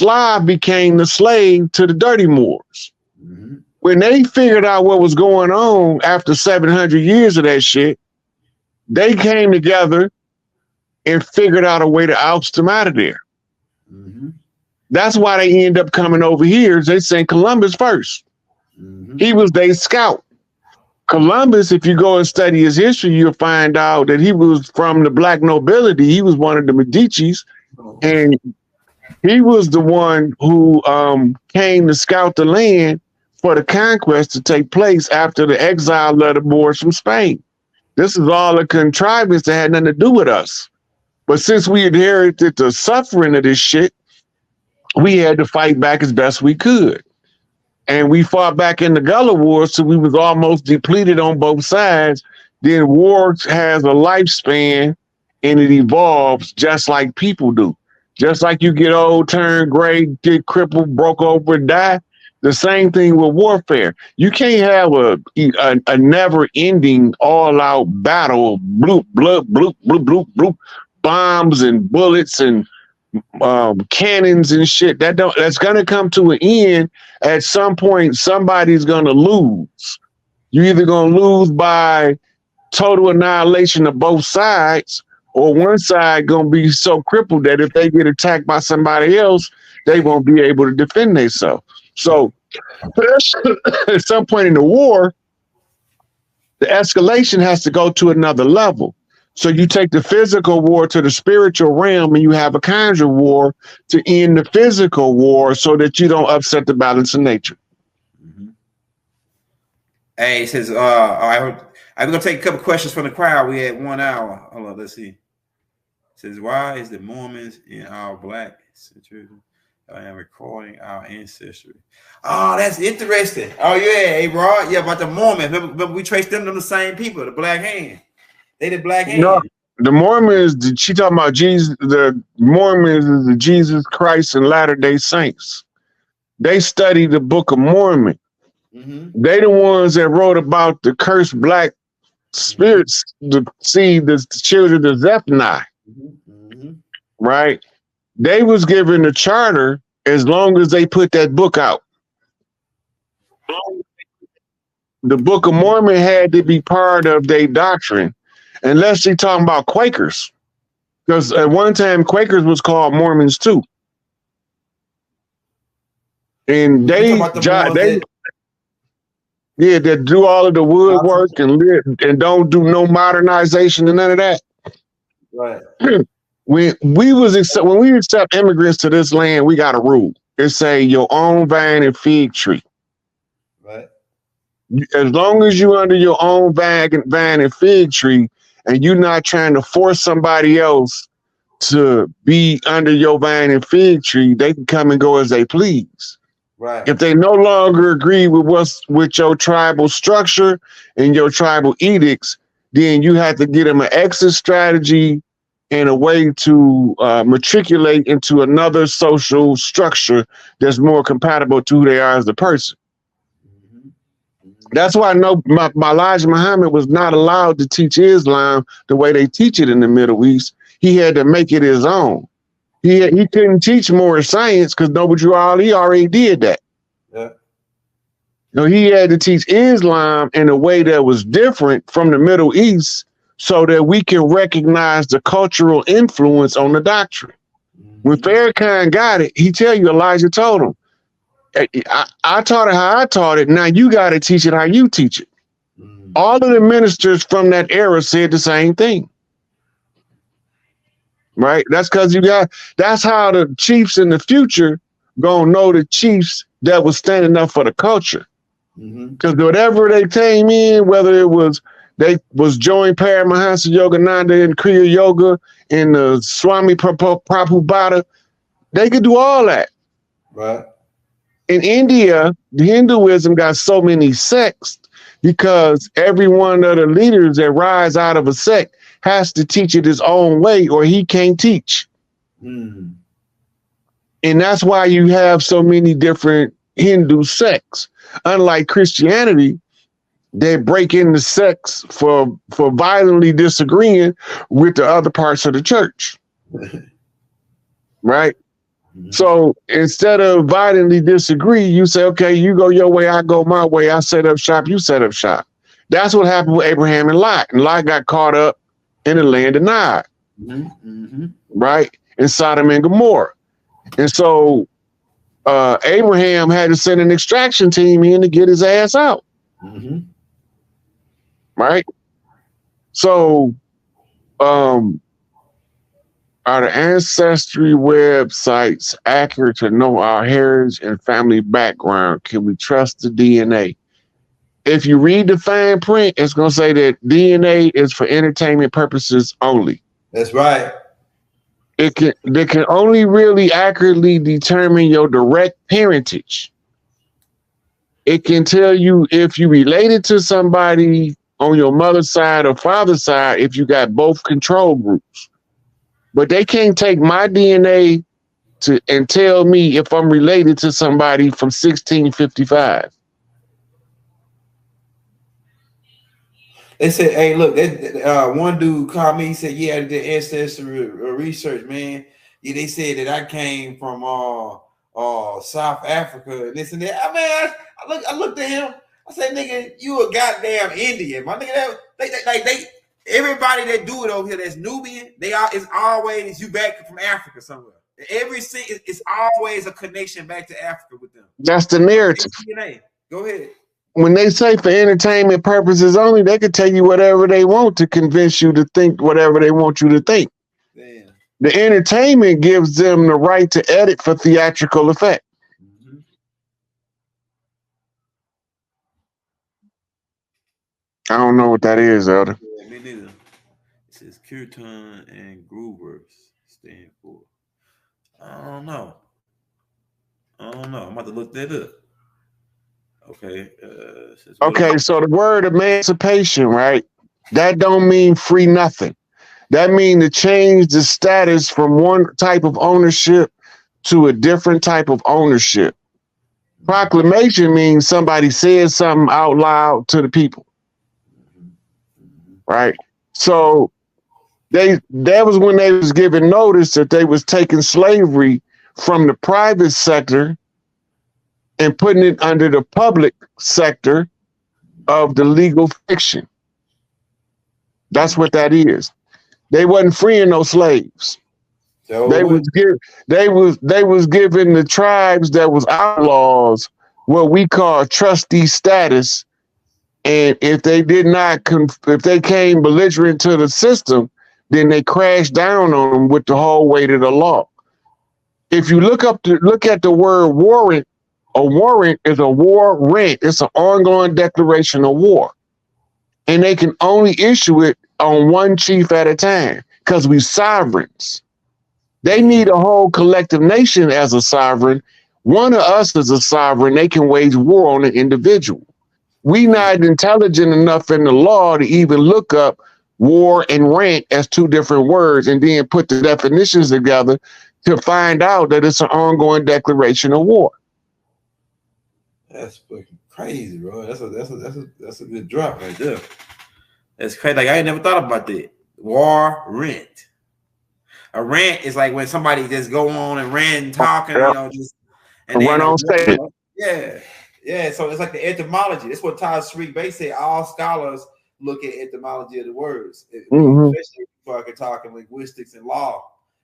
Slav became the slave to the dirty Moors. Mm-hmm. When they figured out what was going on after 700 years of that shit, they came together and figured out a way to oust them out of there. Mm-hmm. That's why they end up coming over here. They sent Columbus first. Mm-hmm. He was their scout. Columbus, if you go and study his history, you'll find out that he was from the black nobility. He was one of the Medicis, and he was the one who came to scout the land for the conquest to take place after the exile of the Moors from Spain. This is all a contrivance that had nothing to do with us. But since we inherited the suffering of this shit, we had to fight back as best we could. And we fought back in the Gullah War, so we was almost depleted on both sides. Then war has a lifespan and it evolves just like people do. Just like you get old, turn gray, get crippled, broke over, die. The same thing with warfare. You can't have a never-ending, all-out battle, bloop, bloop, bloop, bloop, bloop, bloop, bombs and bullets and cannons and shit. That's gonna come to an end. At some point, somebody's gonna lose. You're either gonna lose by total annihilation of both sides, or one side gonna be so crippled that if they get attacked by somebody else, they won't be able to defend themselves. So at some point in the war, the escalation has to go to another level. So you take the physical war to the spiritual realm, and you have a conjure war to end the physical war so that you don't upset the balance of nature. Mm-hmm. Hey, it says, I'm going to take a couple questions from the crowd. We had 1 hour. Hold on, let's see. It says, why is the Mormons in our black situation? I am recording our ancestry. Oh, that's interesting. Oh, yeah, hey, Rod. Yeah, about the Mormons. Remember we traced them to the same people, the Black Hand. They the Black Hand. No, the Mormons, she talking about Jesus. The Mormons is the Jesus Christ and Latter-day Saints. They study the Book of Mormon. Mm-hmm. They the ones that wrote about the cursed black spirits, the children of Zephaniah. Mm-hmm. Right? They was given a charter as long as they put that book out. The Book of Mormon had to be part of their doctrine, unless they talking about Quakers. Because at one time, Quakers was called Mormons too. And they do all of the woodwork and don't do no modernization and none of that. Right. When we accept immigrants to this land, we got a rule. It say your own vine and fig tree. Right. As long as you under your own vine and fig tree, and you're not trying to force somebody else to be under your vine and fig tree, they can come and go as they please. Right. If they no longer agree with your tribal structure and your tribal edicts, then you have to get them an exit strategy and a way to matriculate into another social structure that's more compatible to who they are as a person. Mm-hmm. That's why I know Elijah Muhammad was not allowed to teach Islam the way they teach it in the Middle East. He had to make it his own. He couldn't teach more science because he already did that. Yeah. No, he had to teach Islam in a way that was different from the Middle East, so that we can recognize the cultural influence on the doctrine. Mm-hmm. When Farrakhan got it, he tell you, Elijah told him, I taught it how I taught it. Now you got to teach it how you teach it. Mm-hmm. All of the ministers from that era said the same thing. Right? That's because that's how the chiefs in the future gonna know the chiefs that was standing up for the culture. Because whatever they came in, whether it was they was joined Paramahansa Yogananda in Kriya Yoga and the Swami Prabhupada, they could do all that. Right. In India, the Hinduism got so many sects because every one of the leaders that rise out of a sect has to teach it his own way or he can't teach. Mm. And that's why you have so many different Hindu sects. Unlike Christianity, they break into sects for violently disagreeing with the other parts of the church. Right? So instead of violently disagree, you say, okay, you go your way, I go my way. I set up shop, you set up shop. That's what happened with Abraham and Lot. And Lot got caught up in the land of Nod, right? In Sodom and Gomorrah. And so Abraham had to send an extraction team in to get his ass out. Right? So are the ancestry websites accurate to know our heritage and family background? Can we trust the DNA? If you read the fine print, it's going to say that DNA is for entertainment purposes only. That's right. They can only really accurately determine your direct parentage. It can tell you if you related to somebody on your mother's side or father's side if you got both control groups. But they can't take my DNA and tell me if I'm related to somebody from 1655. They said, hey, look, one dude called me. He said, yeah, I did ancestry research, man. Yeah, they said that I came from South Africa and this and that. I mean, I looked at him. I said, nigga, you a goddamn Indian. My nigga, they everybody that do it over here that's Nubian, it's always you back from Africa somewhere. It's always a connection back to Africa with them. That's the narrative. Go ahead. When they say for entertainment purposes only, they could tell you whatever they want to convince you to think whatever they want you to think. Damn. The entertainment gives them the right to edit for theatrical effect. I don't know what that is, Elder. Yeah, me neither. It says Kirtan and Groovers stand for. I don't know. I'm about to look that up. Okay. Okay, so the word emancipation, right? That don't mean free nothing. That means to change the status from one type of ownership to a different type of ownership. Proclamation means somebody says something out loud to the people. Right? So that was when they was giving notice that they was taking slavery from the private sector and putting it under the public sector of the legal fiction. That's what that is. They wasn't freeing no slaves. So they was giving the tribes that was outlaws what we call trustee status. And if they if they came belligerent to the system, then they crashed down on them with the whole weight of the law. If you look at the word warrant, a warrant is a war rent. It's an ongoing declaration of war. And they can only issue it on one chief at a time because we sovereigns. They need a whole collective nation as a sovereign. One of us is a sovereign. They can wage war on an individual. We not intelligent enough in the law to even look up war and rent as two different words and then put the definitions together to find out that it's an ongoing declaration of war. That's fucking crazy, bro. That's a good drop right there. That's crazy. Like I ain't never thought about that. War rent. A rant is like when somebody just go on and rant talking, you know, just and run on stage. Yeah. So it's like the etymology. That's what Todd Shriek said. All scholars look at etymology of the words, especially if I can talk in linguistics and law.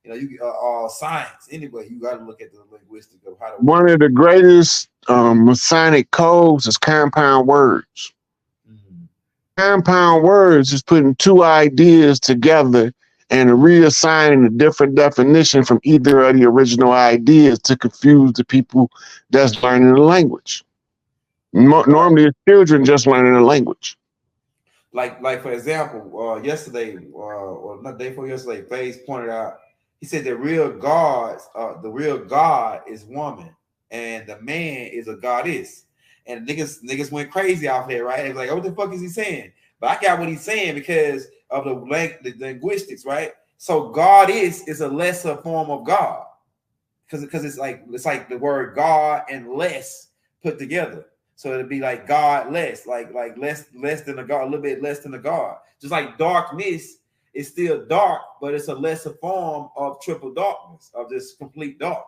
You know, you all science anyway. You got to look at the linguistics of how to. One of the greatest Masonic codes is compound words. Compound words is putting two ideas together and reassigning a different definition from either of the original ideas to confuse the people that's learning the language. Normally, it's children just learning the language. Like for example, yesterday, or not day before yesterday, Faze pointed out. He said the real God is woman, and the man is a goddess. And niggas went crazy out there, right? It's like, what the fuck is he saying? But I got what he's saying because of the linguistics, right? So God is a lesser form of God, because it's like the word God and less put together. So it'd be like God less, like less than a God, a little bit less than a God. Just like darkness is still dark, but it's a lesser form of triple darkness, of this complete dark.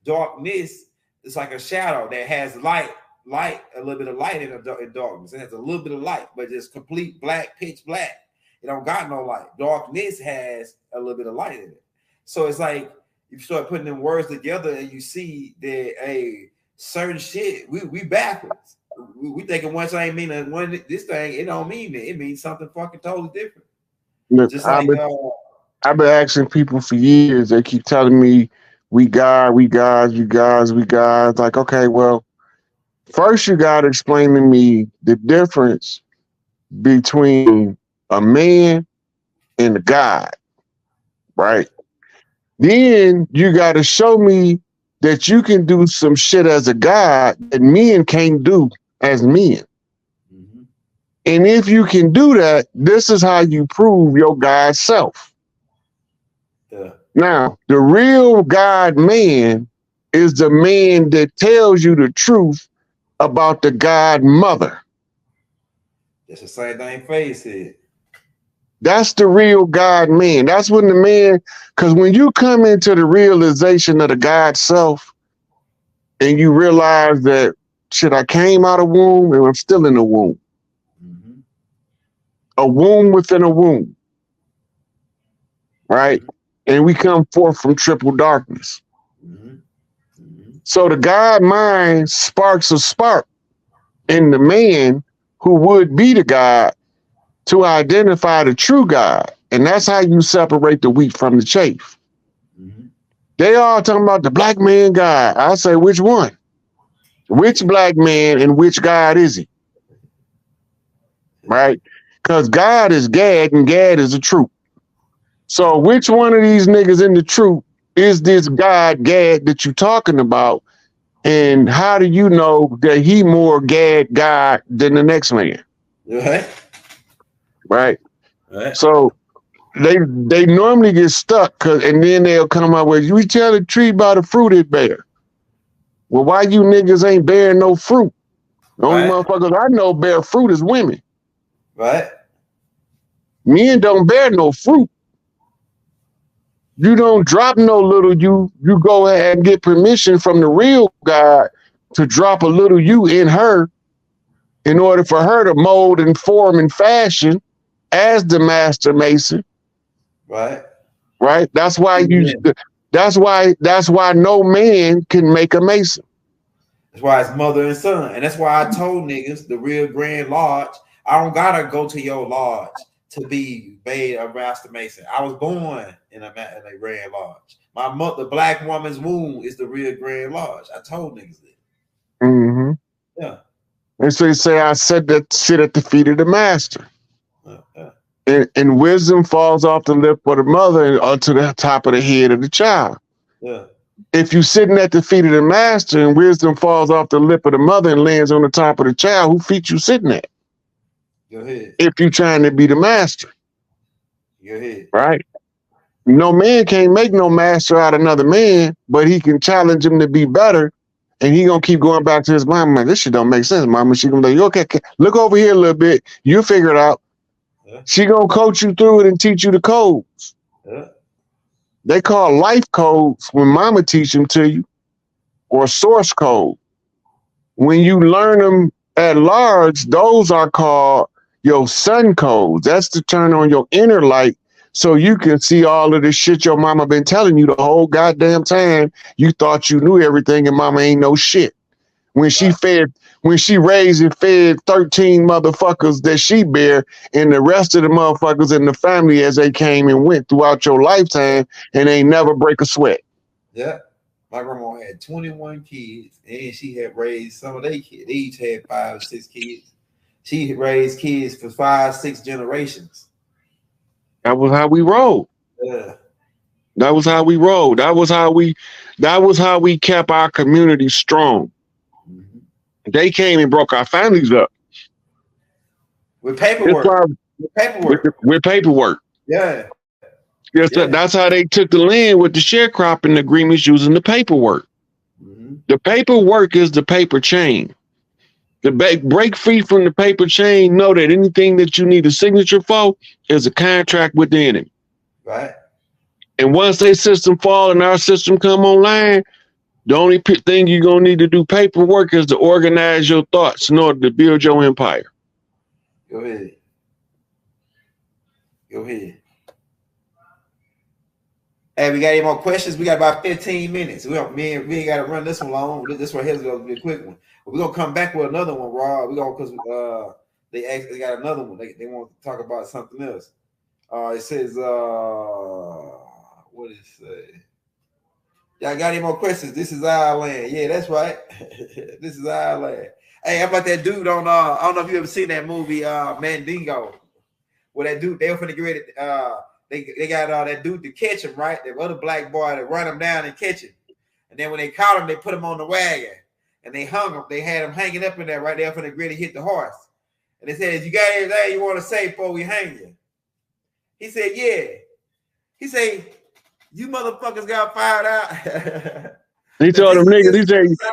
darkness is like a shadow that has light, a little bit of light in darkness. It has a little bit of light, but just complete black, pitch black. It don't got no light. Darkness has a little bit of light in it. So it's like you start putting them words together and you see that a certain shit, we backwards. We thinking one thing mean this thing, it don't mean that. It means something fucking totally different. Look, just like I've been asking people for years. They keep telling me we God, we gods, we gods, we gods. Like, okay, well, first you gotta explain to me the difference between a man and a god, right? Then you gotta show me that you can do some shit as a god that men can't do as men. Mm-hmm. And if you can do that, this is how you prove your God self. Yeah. Now, the real God man is the man that tells you the truth about the God mother. That's the same thing Faye said. That's the real God man. That's when the man, because when you come into the realization of the God self and you realize that, shit, I came out of womb and I'm still in the womb. Mm-hmm. A womb within a womb. Right? Mm-hmm. And we come forth from triple darkness. Mm-hmm. Mm-hmm. So the God mind sparks a spark in the man who would be the God to identify the true God. And that's how you separate the wheat from the chaff. Mm-hmm. They all talking about the black man God. I say, which one? Which black man and which God is he? Right? Because God is Gad and Gad is the truth. So which one of these niggas in the truth is this God Gad that you talking about? And how do you know that he more Gad God than the next man? Right. Right. Right. So they normally get stuck and then they'll come out with, you tell the tree by the fruit it bear. Well, why you niggas ain't bearing no fruit? The only motherfuckers I know bear fruit is women. Right. Men don't bear no fruit. You don't drop no little you. You go ahead and get permission from the real God to drop a little you in her in order for her to mold and form and fashion as the master mason. Right. Right. That's why that's why no man can make a mason. That's why it's mother and son. And that's why I told niggas the real Grand Lodge, I don't gotta go to your lodge to be made a master mason. I was born in a Grand Lodge. My mother, the black woman's womb is the real Grand Lodge. I told niggas that. Mm-hmm. Yeah. And so you say, I said that shit at the feet of the master. And wisdom falls off the lip of the mother and onto the top of the head of the child. Yeah. If you're sitting at the feet of the master and wisdom falls off the lip of the mother and lands on the top of the child, who feet you sitting at? Your head. If you're trying to be the master. Your head. Right? No man can't make no master out of another man, but he can challenge him to be better. And he gonna keep going back to his mama. Like, this shit don't make sense, mama. She gonna be like, okay, look over here a little bit. You figure it out. Yeah. She gonna coach you through it and teach you the codes. Yeah. They call life codes when mama teach them to you, or source code. When you learn them at large, those are called your sun codes. That's to turn on your inner light so you can see all of the shit your mama been telling you the whole goddamn time. You thought you knew everything and mama ain't no shit. When she raised and fed 13 motherfuckers that she bear and the rest of the motherfuckers in the family as they came and went throughout your lifetime and they never break a sweat. Yeah. My grandma had 21 kids and she had raised some of their kids. They each had 5 or 6 kids. She raised kids for 5, 6 generations. That was how we rolled. Yeah. That was how we rolled. That was how we kept our community strong. Mm-hmm. They came and broke our families up. With paperwork. With paperwork. Yeah. Yes, yeah. That's how they took the land with the sharecropping agreements using the paperwork. Mm-hmm. The paperwork is the paper chain. To break free from the paper chain, know that anything that you need a signature for is a contract with the enemy. Right. And once their system fall and our system come online, The only thing you're going to need to do paperwork is to organize your thoughts in order to build your empire. Go ahead. Go ahead. Hey, we got any more questions? We got about 15 minutes. We ain't got to run this one long. This one here's going to be a quick one. But we're going to come back with another one, Rob. We're going because they got another one. They want to talk about something else. It says, what does it say? Y'all got any more questions? This is our land. Yeah, that's right. This is our land. Hey, how about that dude on, I don't know if you ever seen that movie, Mandingo. Well, that dude, they were finna get ready, they got that dude to catch him, right? That other black boy to run him down and catch him. And then when they caught him, they put him on the wagon. And they hung him. They had him hanging up in there right there finna get ready to hit the horse. And they said, you got anything you want to say before we hang you? He said, yeah. He said, you motherfuckers got fired out. He told them niggas,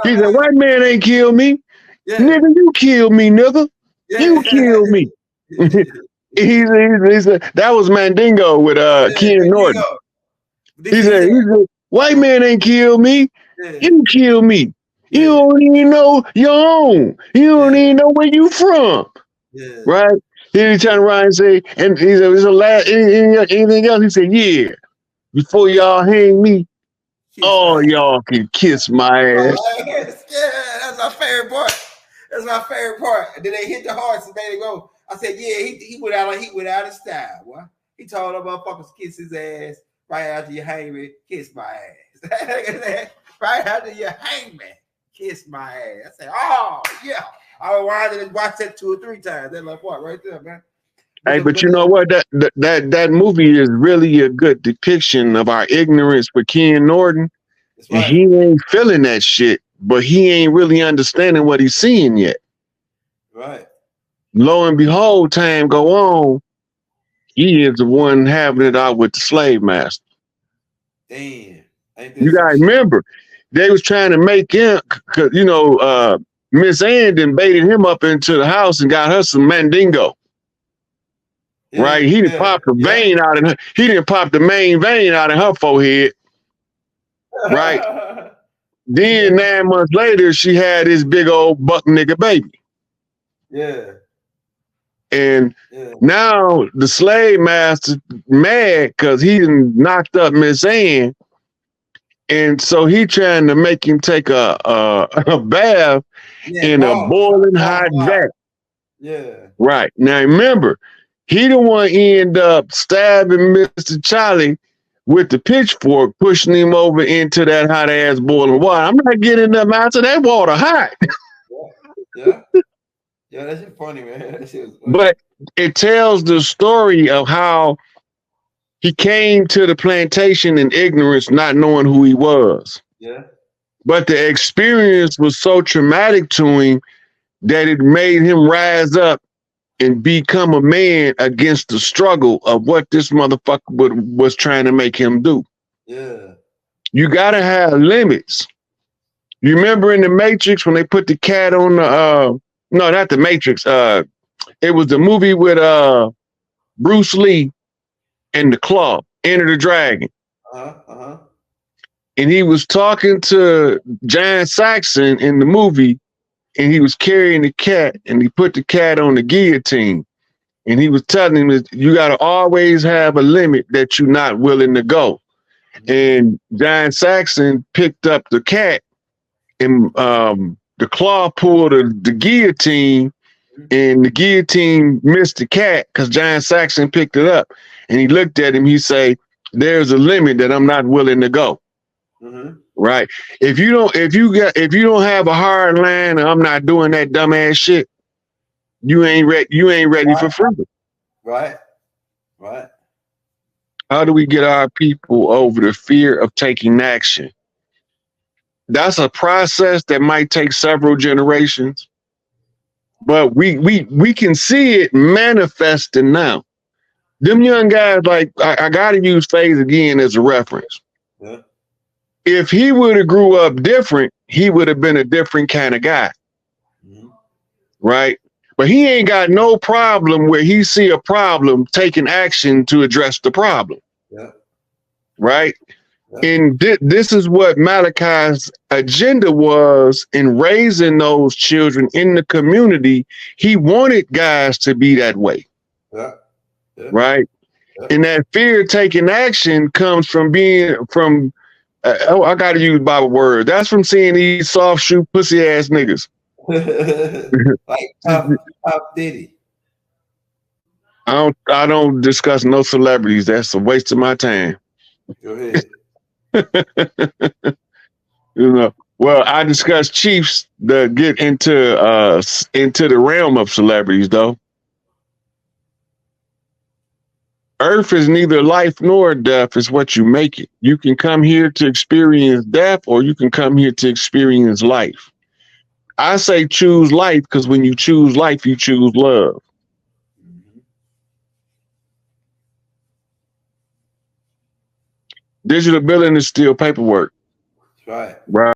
he said, white man ain't killed me. Yeah. Nigga, you killed me, nigga. Yeah. You killed me. he said, that was Mandingo with Ken Norton. He said, white man ain't killed me. Yeah. You killed me. Yeah. You don't even know your own. You don't even know where you from. Yeah. Right? Then he turned around and say, and he said, "Is a last anything else?" He said, "Yeah. Before y'all hang me, all y'all can kiss my ass." Yeah, that's my favorite part. That's my favorite part. And then they hit the horse and made it go. I said, "Yeah, he went out of style. Boy. He told them motherfuckers kiss his ass right after you hang me, kiss my ass. Right after you hang me, kiss my ass." I said, "Oh yeah." I wanted to watch that 2 or 3 times. That like what right there, man. Hey, but you know what? That movie is really a good depiction of our ignorance for Ken Norton. Right. And he ain't feeling that shit, but he ain't really understanding what he's seeing yet. Right. Lo and behold, time go on, he is the one having it out with the slave master. Damn. You gotta remember, they was trying to make him, cause you know, Miss Ann invaded him up into the house and got her some Mandingo. Yeah, right? He didn't pop the vein out of her. He didn't pop the main vein out of her forehead. Right? Then 9 months later, she had this big old buck nigga baby. Yeah. And now the slave master mad because he done knocked up Miss Ann. And so he trying to make him take a bath in a boiling hot vat. Yeah. Right. Now remember, he the one end up stabbing Mr. Charlie with the pitchfork, pushing him over into that hot ass boiling water. I'm not getting them out of that water hot. Yeah. Yeah, that's funny, man. That shit was funny. But it tells the story of how he came to the plantation in ignorance, not knowing who he was. Yeah. But the experience was so traumatic to him that it made him rise up and become a man against the struggle of what this motherfucker was trying to make him do. Yeah. You gotta have limits. You remember in the Matrix when they put the cat on the no, not the Matrix. It was the movie with Bruce Lee and the Claw, Enter the Dragon. And he was talking to John Saxon in the movie, and he was carrying the cat, and he put the cat on the guillotine. And he was telling him that you got to always have a limit that you're not willing to go. And John Saxon picked up the cat, and the Claw pulled the guillotine, and the guillotine missed the cat because John Saxon picked it up. And he looked at him, he said, "There's a limit that I'm not willing to go." Right? If you don't have a hard line, and I'm not doing that dumbass shit, you ain't ready for freedom. Right. Right. How do we get our people over the fear of taking action? That's a process that might take several generations, but we can see it manifesting now. Them young guys, like I gotta use FaZe again as a reference. Yeah. If he would have grew up different, he would have been a different kind of guy. Right? But he ain't got no problem where he see a problem taking action to address the problem. Yeah. Right? And this is what Malachi's agenda was in raising those children in the community. He wanted guys to be that way. Right? And that fear of taking action comes from being from, I got to use Bible word. That's from seeing these soft shoe pussy ass niggas. Like Top Diddy. I don't discuss no celebrities. That's a waste of my time. Go ahead. You know, well, I discuss chiefs that get into the realm of celebrities, though. Earth is neither life nor death, it's what you make it. You can come here to experience death, or you can come here to experience life. I say choose life, because when you choose life, you choose love. Digital billing is still paperwork. That's right. Right.